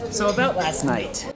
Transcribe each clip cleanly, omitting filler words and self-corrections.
So about last night.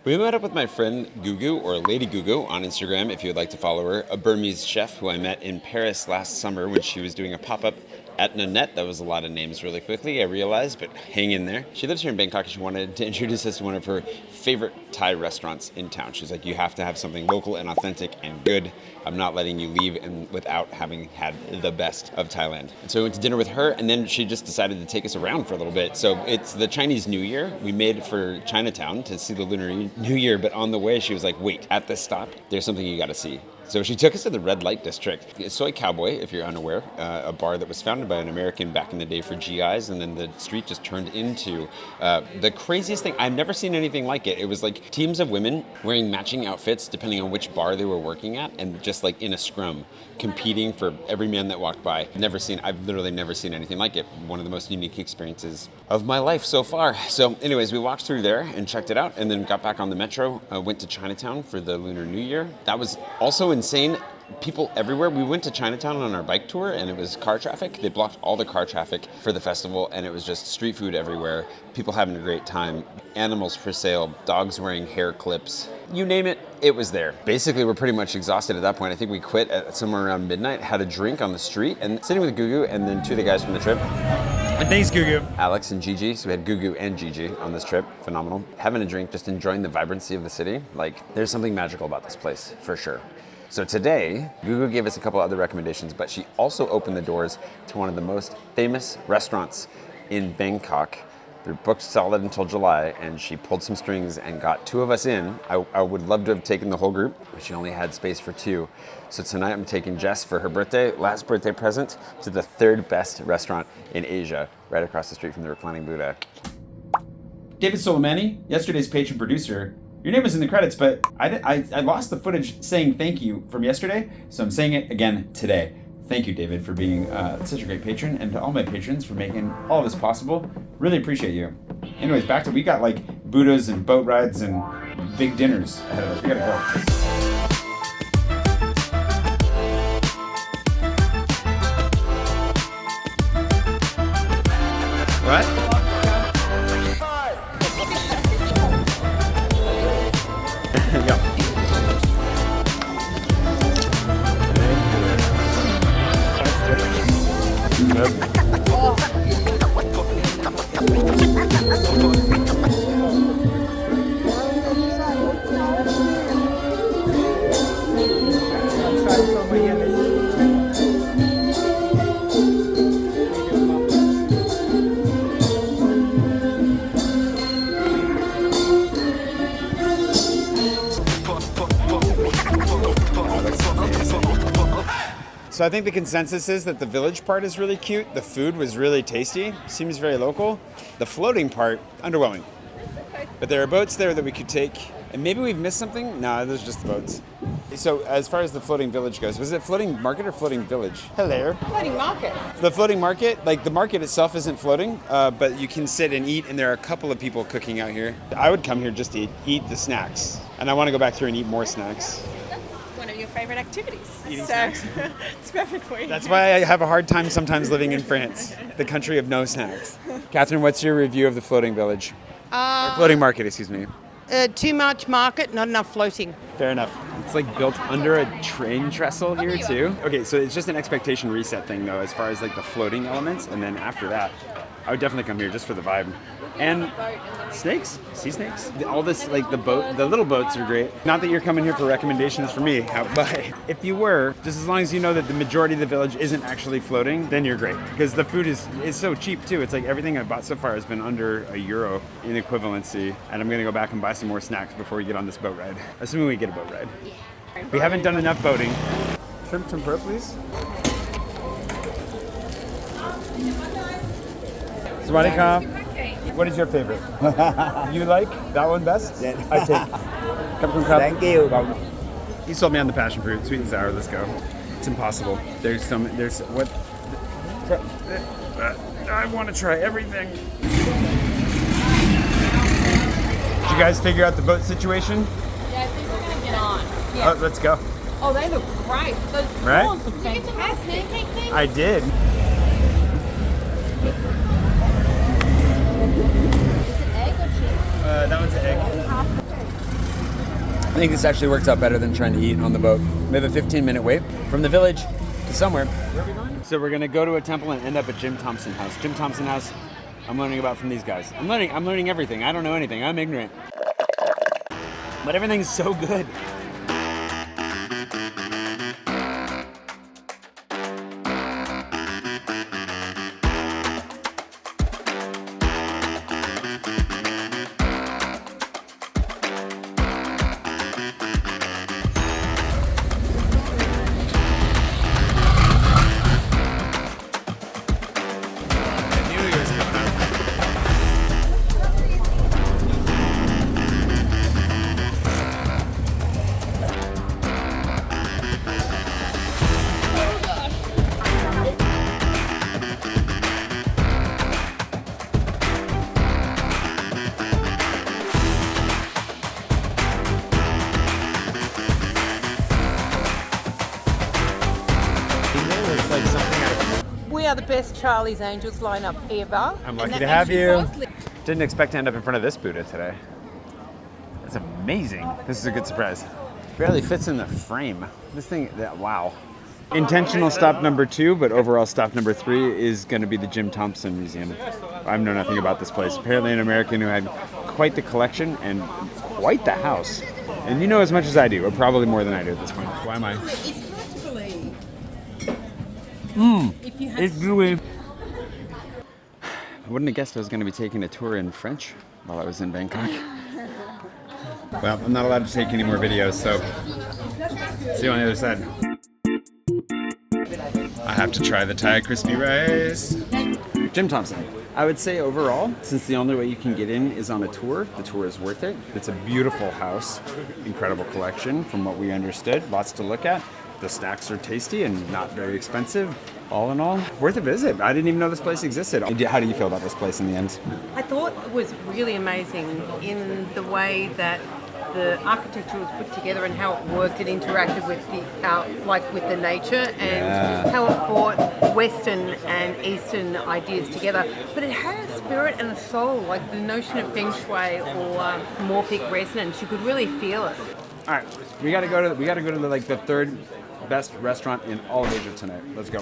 We met up with my friend Gugu, or Lady Gugu, on Instagram, if you would like to follow her, a Burmese chef who I met in Paris last summer when she was doing a pop-up at Nanette. That was a lot of names really quickly, I realized, but hang in there. She lives here in Bangkok, and she wanted to introduce us to one of her favorite Thai restaurants in town. She's like, you have to have something local and authentic and good. I'm not letting you leave without having had the best of Thailand. And so we went to dinner with her, and then she just decided to take us around for a little bit. So it's the Chinese New Year. We made for Chinatown to see the Lunar New Year, but on the way she was like, wait, at this stop, there's something you gotta see. So she took us to the Red Light District. Soy Cowboy, if you're unaware, a bar that was founded by an American back in the day for GIs, and then the street just turned into the craziest thing. I've never seen anything like it. It was like teams of women wearing matching outfits depending on which bar they were working at, and just like in a scrum, competing for every man that walked by. I've literally never seen anything like it. One of the most unique experiences of my life so far. So anyways, we walked through there and checked it out, and then got back on the metro, went to Chinatown for the Lunar New Year. That was also insane. People everywhere. We went to Chinatown on our bike tour, and it was car traffic. They blocked all the car traffic for the festival, and it was just street food everywhere. People having a great time. Animals for sale, dogs wearing hair clips. You name it, it was there. Basically, we're pretty much exhausted at that point. I think we quit at somewhere around midnight, had a drink on the street, and sitting with Gugu and then two of the guys from the trip. And thanks, Gugu. Alex and Gigi. So we had Gugu and Gigi on this trip. Phenomenal. Having a drink, just enjoying the vibrancy of the city. Like, there's something magical about this place, for sure. So today, Gugu gave us a couple other recommendations, but she also opened the doors to one of the most famous restaurants in Bangkok. They're booked solid until July, and she pulled some strings and got two of us in. I would love to have taken the whole group, but she only had space for two. So tonight I'm taking Jess for her birthday, last birthday present, to the third best restaurant in Asia, right across the street from the Reclining Buddha. David Solomani, yesterday's patron producer. Your name was in the credits, but I lost the footage saying thank you from yesterday, so I'm saying it again today. Thank you, David, for being such a great patron, and to all my patrons for making all this possible. Really appreciate you. Anyways, we got like Buddhas and boat rides and big dinners ahead of us. We gotta go. What? So I think the consensus is that the village part is really cute. The food was really tasty. Seems very local. The floating part, underwhelming. But there are boats there that we could take. And maybe we've missed something? No, those are just the boats. So as far as the floating village goes, was it floating market or floating village? Hello. Floating market. The floating market, like the market itself isn't floating, but you can sit and eat, and there are a couple of people cooking out here. I would come here just to eat the snacks. And I want to go back here and eat more snacks. One of your favorite activities. Eating snacks? It's perfect for you. That's why I have a hard time sometimes living in France, the country of no snacks. Catherine, what's your review of the floating village? Or floating market, excuse me. Too much market, not enough floating. Fair enough. It's like built under a train trestle here too. Okay, so it's just an expectation reset thing though, as far as like the floating elements, and then after that, I would definitely come here just for the vibe. And snakes, sea snakes. All this, like the little boats are great. Not that you're coming here for recommendations for me, but if you were, just as long as you know that the majority of the village isn't actually floating, then you're great. Because the food is so cheap too. It's like everything I've bought so far has been under €1 in equivalency. And I'm gonna go back and buy some more snacks before we get on this boat ride. Assuming we get a boat ride. Yeah. We haven't done enough boating. Shrimp tempura, please. Sawadee. What is your favorite? You like that one best? Yeah. I take. Come from Cup. Thank you. He sold me on the passion fruit, sweet and sour. Let's go. It's impossible. There's what? I want to try everything. Did you guys figure out the boat situation? Yeah, I think we're gonna get on. Yeah. Oh, let's go. Oh, they look great. Those Right? prawns look fantastic. I did. Is it egg or cheese? think this actually works out better than trying to eat on the boat. We have a 15-minute wait from the village to somewhere. Where are we going? So we're gonna go to a temple and end up at Jim Thompson House. Jim Thompson House, I'm learning about from these guys. I'm learning everything. I don't know anything. I'm ignorant. But everything's so good. We are the best Charlie's Angels lineup ever. I'm lucky to have you. Didn't expect to end up in front of this Buddha today. That's amazing. This is a good surprise. Barely fits in the frame. This thing, wow. Intentional stop number 2, but overall stop number 3 is going to be the Jim Thompson Museum. I know nothing about this place. Apparently an American who had quite the collection and quite the house. And you know as much as I do, or probably more than I do at this point. Why am I? It's hard to believe. It's really... I wouldn't have guessed I was going to be taking a tour in French while I was in Bangkok. Well, I'm not allowed to take any more videos, so see you on the other side. I have to try the Thai crispy rice. Jim Thompson. I would say overall, since the only way you can get in is on a tour, the tour is worth it. It's a beautiful house, incredible collection from what we understood, lots to look at. The snacks are tasty and not very expensive. All in all, worth a visit. I didn't even know this place existed. How do you feel about this place in the end? I thought it was really amazing in the way that the architecture was put together and how it worked and interacted with with the nature and how it brought Western and Eastern ideas together. But it had a spirit and a soul, like the notion of feng shui or morphic resonance. You could really feel it. All right, we gotta go to like the third best restaurant in all of Asia tonight. Let's go.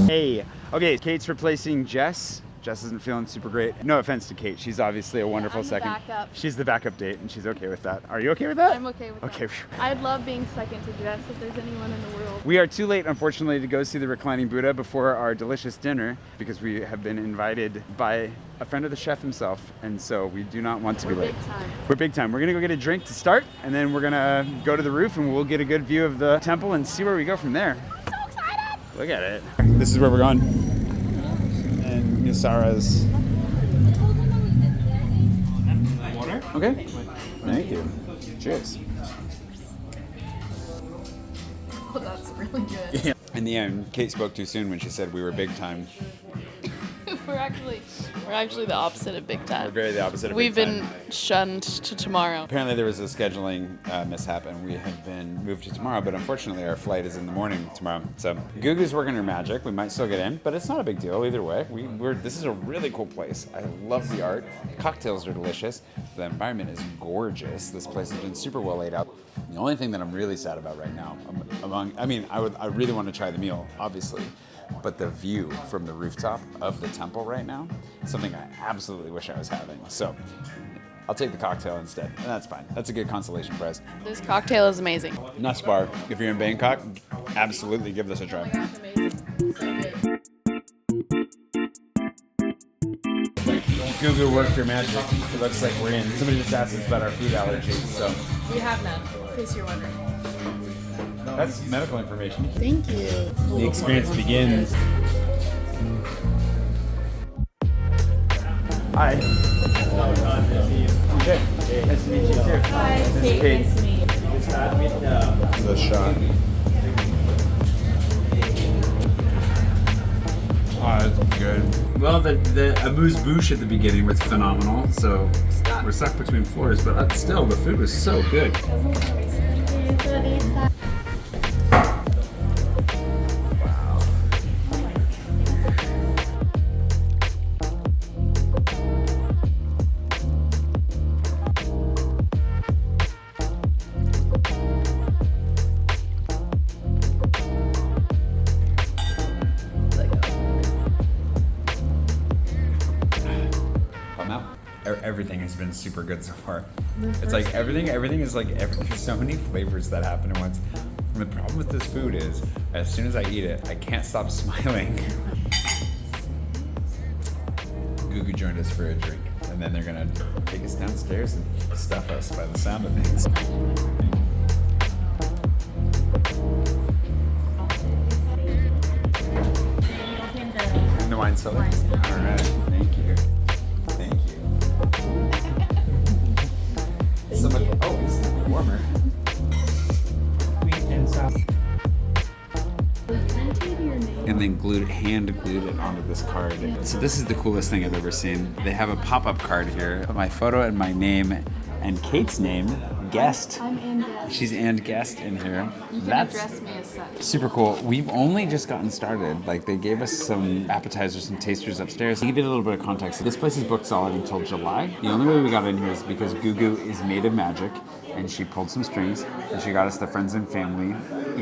Hey, okay, Kate's replacing Jess. Jess isn't feeling super great. No offense to Kate, she's obviously a wonderful second. Backup. She's the backup date, and she's okay with that. Are you okay with that? I'm okay with Okay. that. I'd love being second to Jess if there's anyone in the world. We are too late, unfortunately, to go see the reclining Buddha before our delicious dinner because we have been invited by a friend of the chef himself, and so we do not want to be late. Big time. We're big time. We're gonna go get a drink to start, and then we're gonna go to the roof, and we'll get a good view of the temple and see where we go from there. So excited! Look at it. This is where we're going. And Nusara's. Water? Okay. Thank you. Cheers. Oh, that's really good. Yeah. In the end, Kate spoke too soon when she said we were big time. We're actually the opposite of big time. We're very the opposite of We've big time. been shunned to tomorrow. Apparently there was a scheduling mishap and we had been moved to tomorrow, but unfortunately our flight is in the morning tomorrow. So Gugu's working her magic. We might still get in, but it's not a big deal either way. This is a really cool place. I love the art. The cocktails are delicious. The environment is gorgeous. This place has been super well laid out. The only thing that I'm really sad about right now, I really want to try the meal, obviously, but the view from the rooftop of the temple right now, something I absolutely wish I was having. So I'll take the cocktail instead, and that's fine. That's a good consolation prize. This cocktail is amazing. Nuts Bar, if you're in Bangkok, absolutely give this a try. Amazing. So good. Gugu worked her magic. It looks like we're in. Somebody just asked us about our food allergies, so. We have none, in case you're wondering. That's medical information. Thank you. The experience begins. Hi. Okay. Nice to meet you too. Hi, This is Kate. Kate. Nice to meet you. The shot. Oh, that's good. Well, the amuse-bouche at the beginning was phenomenal, so we're stuck between floors, but still, the food was so good. everything has been super good so far. It's like everything is like there's so many flavors that happen at once. And the problem with this food is, as soon as I eat it, I can't stop smiling. Gugu joined us for a drink, and then they're gonna take us downstairs and stuff us by the sound of things. In the wine cellar. All right, thank you. Thank you. Oh, this is warmer. And then hand glued it onto this card. So this is the coolest thing I've ever seen. They have a pop-up card here. Put my photo and my name and Kate's name, guest. I'm Ann Guest. She's Ann Guest in here. You can address me as such. Super cool. We've only just gotten started. Like, they gave us some appetizers, some tasters upstairs. To give you a little bit of context, this place is booked solid until July. The only way we got in here is because Gugu is made of magic, and she pulled some strings, and she got us the friends and family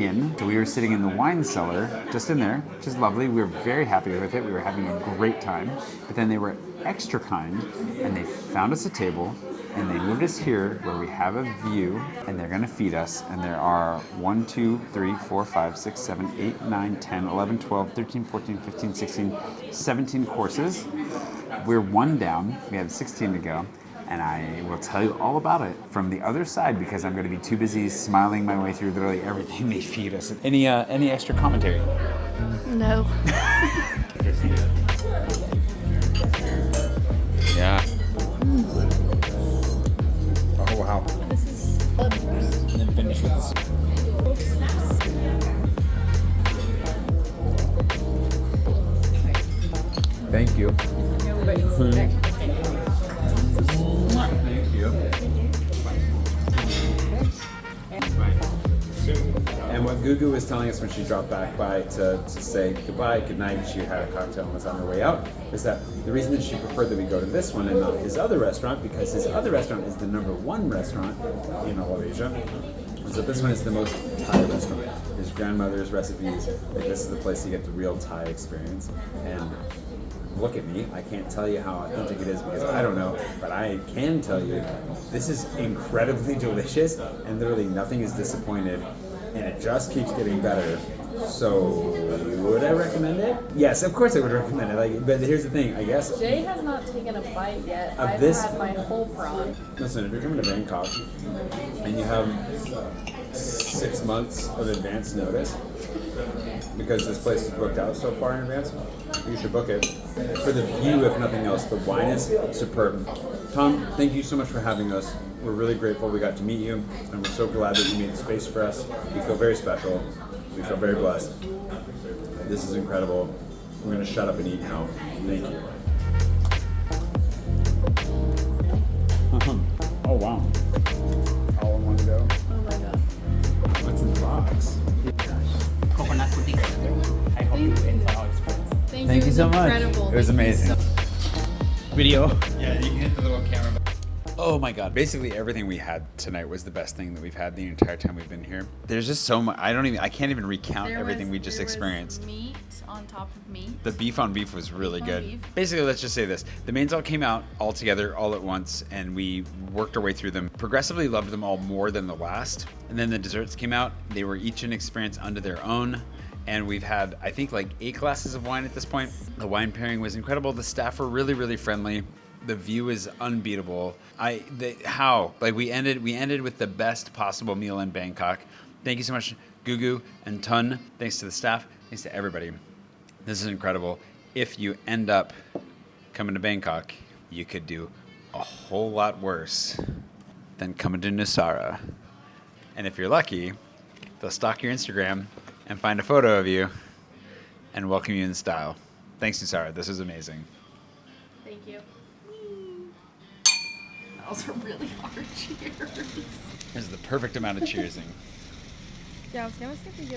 in. So we were sitting in the wine cellar, just in there, which is lovely. We were very happy with it. We were having a great time. But then they were extra kind, and they found us a table, and they moved us here where we have a view, and they're gonna feed us. And there are 1, 2, 3, 4, 5, 6, 7, 8, 9, 10, 11, 12, 13, 14, 15, 16, 17 courses. We're one down, we have 16 to go. And I will tell you all about it from the other side because I'm gonna be too busy smiling my way through literally everything they feed us. Any extra commentary? No. Yeah. Oh wow. This is And then finish with this. Thank you. Thank you. And what Gugu was telling us when she dropped back by to say goodbye, good night, she had a cocktail and was on her way out, is that the reason that she preferred that we go to this one and not his other restaurant, because his other restaurant is the #1 restaurant in all of Asia. And so this one is the most Thai restaurant. His grandmother's recipes, like this is the place you get the real Thai experience. And look at me, I can't tell you how authentic it is because I don't know, but I can tell you this is incredibly delicious and literally nothing is disappointed and it just keeps getting better. So, would I recommend it? Yes, of course I would recommend it. Like, but here's the thing, I guess. Jay has not taken a bite yet. I've this- had my whole prawn. Listen, if you're coming to Bangkok and you have 6 months of advance notice, because this place is booked out so far in advance, you should book it. For the view, if nothing else, the wine is superb. Tom, thank you so much for having us. We're really grateful we got to meet you, and we're so glad that you made space for us. We feel very special. We feel very blessed. This is incredible. We're going to shut up and eat now. Thank you. Oh, wow. All in one go. Oh my god. What's in the box? Coconut pudding. I hope you enjoy our experience. Thank you so much. Incredible. It was Thank you amazing. Video. Yeah, you can hit the little camera. Oh my God. Basically everything we had tonight was the best thing that we've had the entire time we've been here. There's just so much, I can't even recount everything we just experienced. Meat on top of meat. The beef on beef was really Beef on good. beef. Basically, let's just say this. The mains all came out all together, all at once, and we worked our way through them. Progressively loved them all more than the last. And then the desserts came out. They were each an experience unto their own. And we've had, I think, like 8 glasses of wine at this point. The wine pairing was incredible. The staff were really, really friendly. The view is unbeatable. We ended with the best possible meal in Bangkok. Thank you so much, Gugu and Tun. Thanks to the staff. Thanks to everybody. This is incredible. If you end up coming to Bangkok, you could do a whole lot worse than coming to Nusara. And if you're lucky, they'll stalk your Instagram and find a photo of you and welcome you in style. Thanks, Nusara. This was amazing. Thank you. That was a really hard cheers. This is the perfect amount of cheersing. Yeah, I was gonna say we get